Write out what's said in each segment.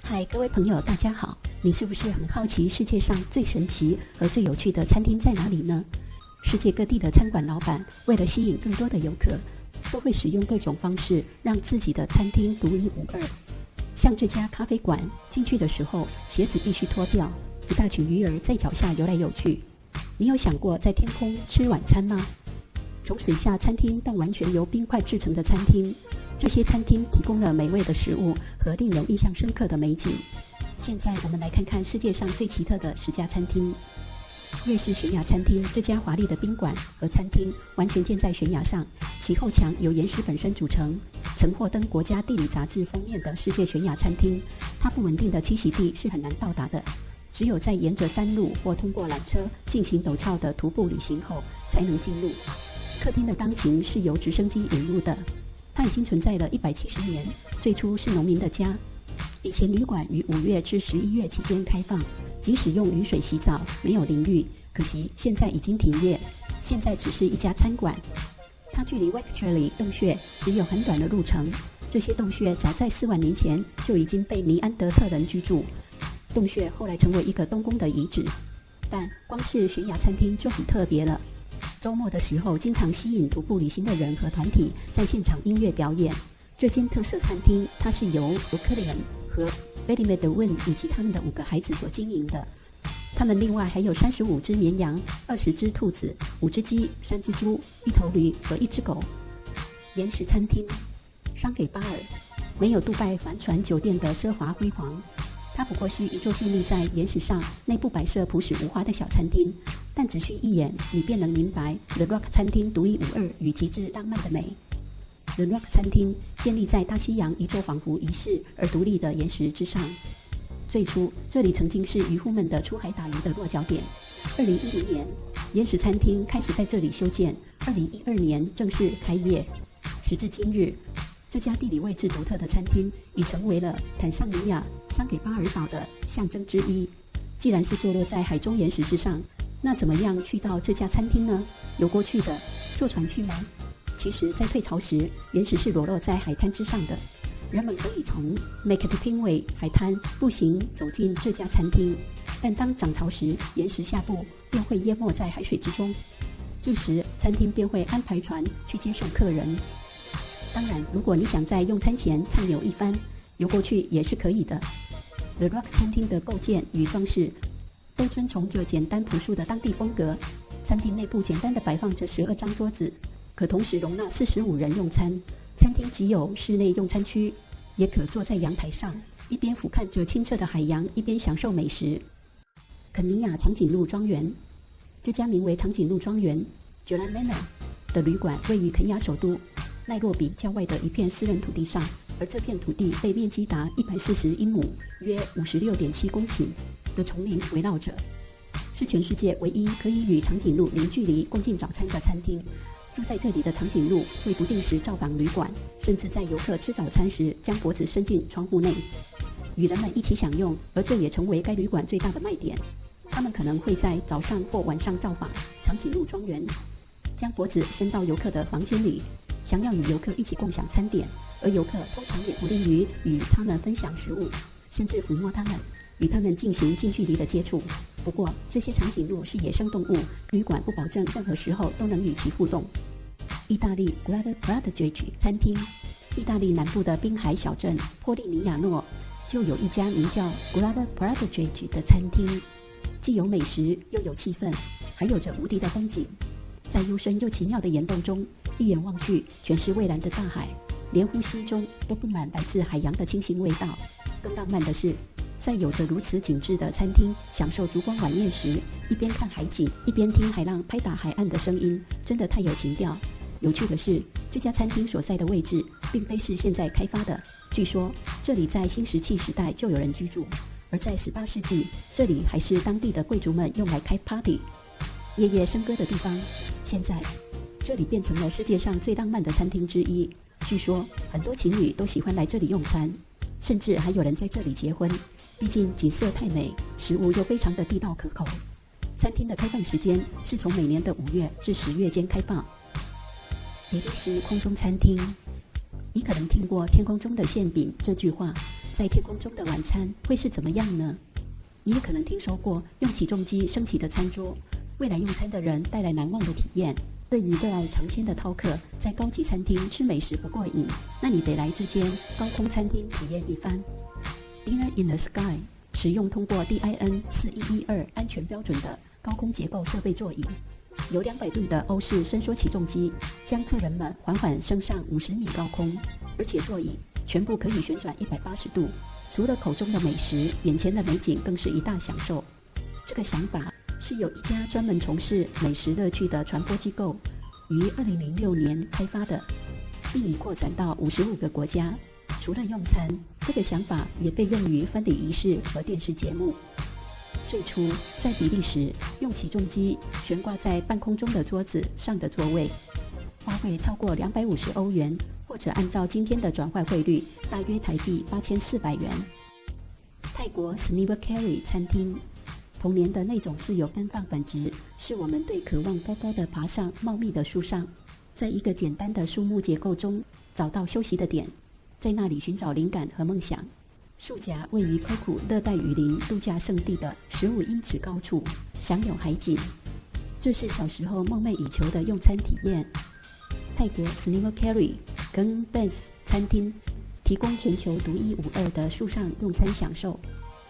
嗨，各位朋友，大家好！你是不是很好奇世界上最神奇和最有趣的餐厅在哪里呢？世界各地的餐馆老板为了吸引更多的游客，都会使用各种方式让自己的餐厅独一无二。像这家咖啡馆，进去的时候鞋子必须脱掉，一大群鱼儿在脚下游来游去。你有想过在天空吃晚餐吗？从水下餐厅到完全由冰块制成的餐厅，这些餐厅提供了美味的食物和令人印象深刻的美景。现在我们来看看世界上最奇特的10家餐厅。瑞士悬崖餐厅，这家华丽的宾馆和餐厅完全建在悬崖上，其后墙由岩石本身组成，曾获登国家地理杂志封面的世界悬崖餐厅。它不稳定的栖息地是很难到达的，只有在沿着山路或通过缆车进行陡峭的徒步旅行后才能进入。客厅的钢琴是由直升机引入的，它已经存在了170年，最初是农民的家。以前旅馆于5月至11月期间开放，仅使用雨水洗澡，没有淋浴。可惜现在已经停业，现在只是一家餐馆。它距离 Waikiki 洞穴只有很短的路程，这些洞穴早在4万年前就已经被尼安德特人居住。洞穴后来成为一个东宫的遗址，但光是悬崖餐厅就很特别了。周末的时候，经常吸引徒步旅行的人和团体在现场音乐表演。这间特色餐厅，它是由罗克里恩和贝利梅德温以及他们的5个孩子所经营的。他们另外还有35只绵羊、20只兔子、5只鸡、3只猪、1头驴和1只狗。岩石餐厅，桑给巴尔，没有杜拜帆船酒店的奢华辉煌，它不过是一座建立在岩石上、内部摆设朴实无华的小餐厅。但只需一眼，你便能明白 The Rock 餐厅独一无二与极致浪漫的美。The Rock 餐厅建立在大西洋一座仿佛遗世而独立的岩石之上。最初，这里曾经是渔夫们的出海打鱼的落脚点。2010年，岩石餐厅开始在这里修建，2012年正式开业。时至今日，这家地理位置独特的餐厅已成为了坦桑尼亚桑给巴尔岛的象征之一。既然是坐落在海中岩石之上，那怎么样去到这家餐厅呢？有过去的，坐船去吗？其实，在退潮时，岩石是裸露在海滩之上的，人们可以从 Maketipinway 海滩步行走进这家餐厅。但当涨潮时，岩石下部便会淹没在海水之中，这时餐厅便会安排船去接送客人。当然，如果你想在用餐前畅游一番，游过去也是可以的。The Rock 餐厅的构建与装饰都遵从着简单朴素的当地风格。餐厅内部简单地摆放着12张桌子，可同时容纳45人用餐。餐厅只有室内用餐区，也可坐在阳台上，一边俯瞰着清澈的海洋，一边享受美食。肯尼亚长颈鹿庄园，这家名为长颈鹿庄园 Jolan Manor 的旅馆位于肯亚首都奈洛比郊外的一片私人土地上，而这片土地被面积达140英亩约 56.7 公顷的丛林围绕着，是全世界唯一可以与长颈鹿零距离共进早餐的餐厅。住在这里的长颈鹿会不定时造访旅馆，甚至在游客吃早餐时将脖子伸进窗户内，与人们一起享用，而这也成为该旅馆最大的卖点。他们可能会在早上或晚上造访长颈鹿庄园，将脖子伸到游客的房间里，想要与游客一起共享餐点，而游客通常也不吝于与他们分享食物，甚至抚摸他们，与他们进行近距离的接触。不过，这些长颈鹿是野生动物，旅馆不保证任何时候都能与其互动。意大利 Grada Prateggi 餐厅，意大利南部的滨海小镇波利尼亚诺就有一家名叫 Grada Prateggi 的餐厅，既有美食又有气氛，还有着无敌的风景。在幽深又奇妙的岩洞中，一眼望去全是蔚蓝的大海，连呼吸中都布满来自海洋的清新味道。更浪漫的是，在有着如此景致的餐厅享受烛光晚宴时，一边看海景，一边听海浪拍打海岸的声音，真的太有情调。有趣的是，这家餐厅所在的位置并非是现在开发的，据说这里在新石器时代就有人居住，而在18世纪，这里还是当地的贵族们用来开 party、夜夜笙歌的地方。现在，这里变成了世界上最浪漫的餐厅之一。据说很多情侣都喜欢来这里用餐，甚至还有人在这里结婚。毕竟景色太美，食物又非常的地道可口。餐厅的开放时间是从每年的5月至10月间开放。比利时空中餐厅，你可能听过天空中的馅饼这句话，在天空中的晚餐会是怎么样呢？你也可能听说过用起重机升起的餐桌，未来用餐的人带来难忘的体验。对于热爱尝鲜的饕客，在高级餐厅吃美食不过瘾，那你得来这间高空餐厅体验一番。Dinner in the Sky 使用通过 DIN 4112安全标准的高空结构设备座椅，由200吨的欧式伸缩起重机将客人们缓缓升上50米高空，而且座椅全部可以旋转180度。除了口中的美食，眼前的美景更是一大享受。这个想法是由一家专门从事美食乐趣的传播机构于2006年开发的，并已扩展到55个国家。除了用餐，这个想法也被用于婚礼仪式和电视节目。最初在比利时，用起重机悬挂在半空中的桌子上的座位，花费超过250欧元，或者按照今天的转换汇率，大约台币8400元。泰国 Sneaker 餐厅，童年的那种自由奔放本质，是我们对渴望高高的爬上茂密的树上，在一个简单的树木结构中找到休息的点，在那里寻找灵感和梦想。树夹位于科库热带雨林度假胜地的15英尺高处，享有海景。这是小时候梦寐以求的用餐体验。泰国 Sneaker 跟 Benz 餐厅提供全球独一无二的树上用餐享受，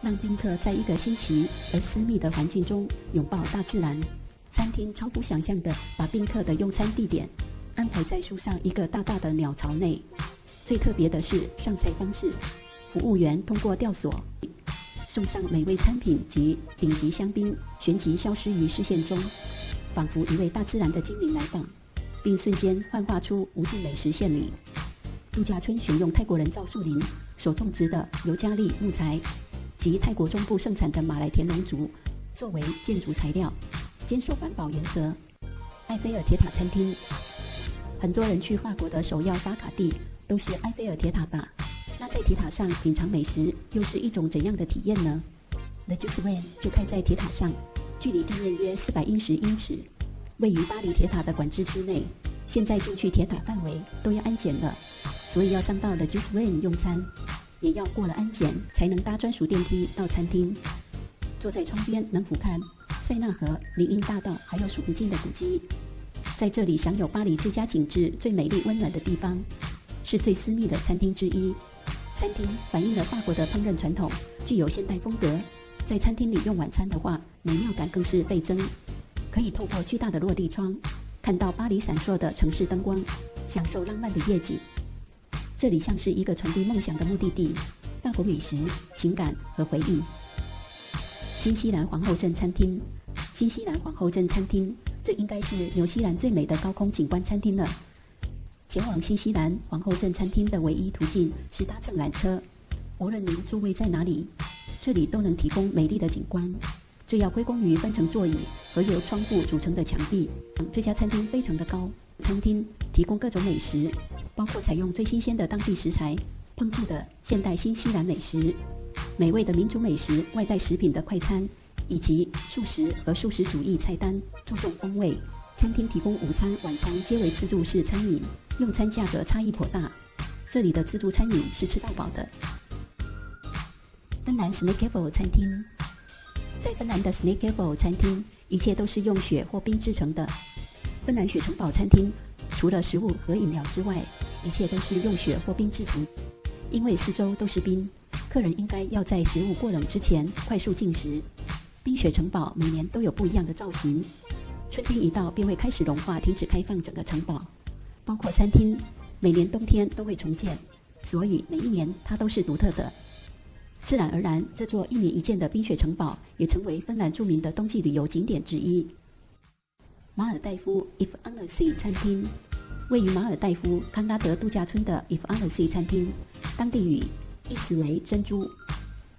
让宾客在一个新奇而私密的环境中拥抱大自然。餐厅超乎想象地把宾客的用餐地点安排在树上一个大大的鸟巢内。最特别的是上菜方式，服务员通过吊索送上美味餐品及顶级香槟，旋即消失于视线中，仿佛一位大自然的精灵来访，并瞬间幻化出无尽美食献礼。度假村选用泰国人造树林所种植的尤加利木材及泰国中部盛产的马来田龙竹作为建筑材料，坚守环保原则。埃菲尔铁塔餐厅，很多人去法国的首要打卡地都是埃菲尔铁塔吧？那在铁塔上品尝美食又是一种怎样的体验呢？ The Juice Van 就开在铁塔上，距离地面约410英尺，位于巴黎铁塔的管制区内。现在进去铁塔范围都要安检了，所以要上到 The Juice Van 用餐，也要过了安检才能搭专属电梯到餐厅。坐在窗边能俯瞰塞纳河、林荫大道，还有数不尽的古迹。在这里享有巴黎最佳景致、最美丽温暖的地方，是最私密的餐厅之一。餐厅反映了法国的烹饪传统，具有现代风格。在餐厅里用晚餐的话，美妙感更是倍增。可以透过巨大的落地窗，看到巴黎闪烁的城市灯光，享受浪漫的夜景。这里像是一个传递梦想的目的地，法国美食、情感和回忆。新西兰皇后镇餐厅，新西兰皇后镇餐厅，这应该是纽西兰最美的高空景观餐厅了。前往新西兰皇后镇餐厅的唯一途径是搭乘缆车，无论您座位在哪里，这里都能提供美丽的景观。这要归功于分层座椅和由窗户组成的墙壁。这家餐厅非常的高，餐厅提供各种美食，包括采用最新鲜的当地食材烹制的现代新西兰美食、美味的民族美食外带食品的快餐，以及素食和素食主义菜单，注重风味。餐厅提供午餐、晚餐皆为自助式餐饮，用餐价格差异颇大。这里的自助餐饮是吃到饱的。芬兰 Snakeable 餐厅，在芬兰的 Snakeable 餐厅，一切都是用雪或冰制成的。芬兰雪城堡餐厅除了食物和饮料之外，一切都是用雪或冰制成。因为四周都是冰，客人应该要在食物过冷之前快速进食。冰雪城堡每年都有不一样的造型，春天一到便会开始融化，停止开放整个城堡，包括餐厅，每年冬天都会重建，所以每一年它都是独特的。自然而然，这座一年一见的冰雪城堡也成为芬兰著名的冬季旅游景点之一。马尔代夫 If on the Sea 餐厅，位于马尔代夫康拉德度假村的 If on the Sea 餐厅，当地语意思为珍珠，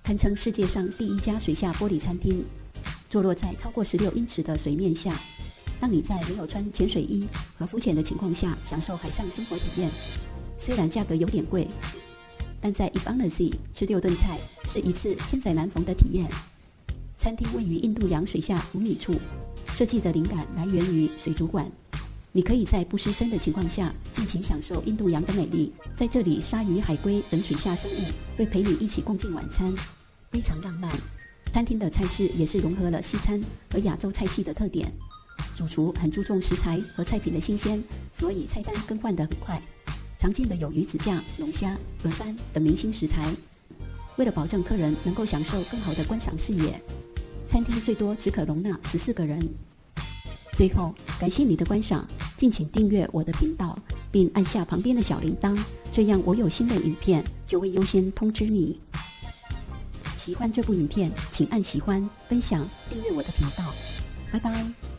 堪称世界上第一家水下玻璃餐厅，坐落在超过16英尺的水面下，让你在没有穿潜水衣和浮潜的情况下享受海上生活体验。虽然价格有点贵，但在 If on the Sea 吃6顿菜是一次千载难逢的体验。餐厅位于印度洋水下5米处，设计的灵感来源于水族馆。你可以在不失身的情况下尽情享受印度洋的美丽。在这里，鲨鱼、海龟等水下生物会陪你一起共进晚餐，非常浪漫。餐厅的菜式也是融合了西餐和亚洲菜系的特点。主厨很注重食材和菜品的新鲜，所以菜单更换得很快。常见的有鱼子酱、龙虾、鹅肝等明星食材。为了保证客人能够享受更好的观赏视野，餐厅最多只可容纳14个人。最后，感谢你的观赏，敬请订阅我的频道，并按下旁边的小铃铛，这样我有新的影片就会优先通知你。喜欢这部影片，请按喜欢、分享、订阅我的频道。拜拜。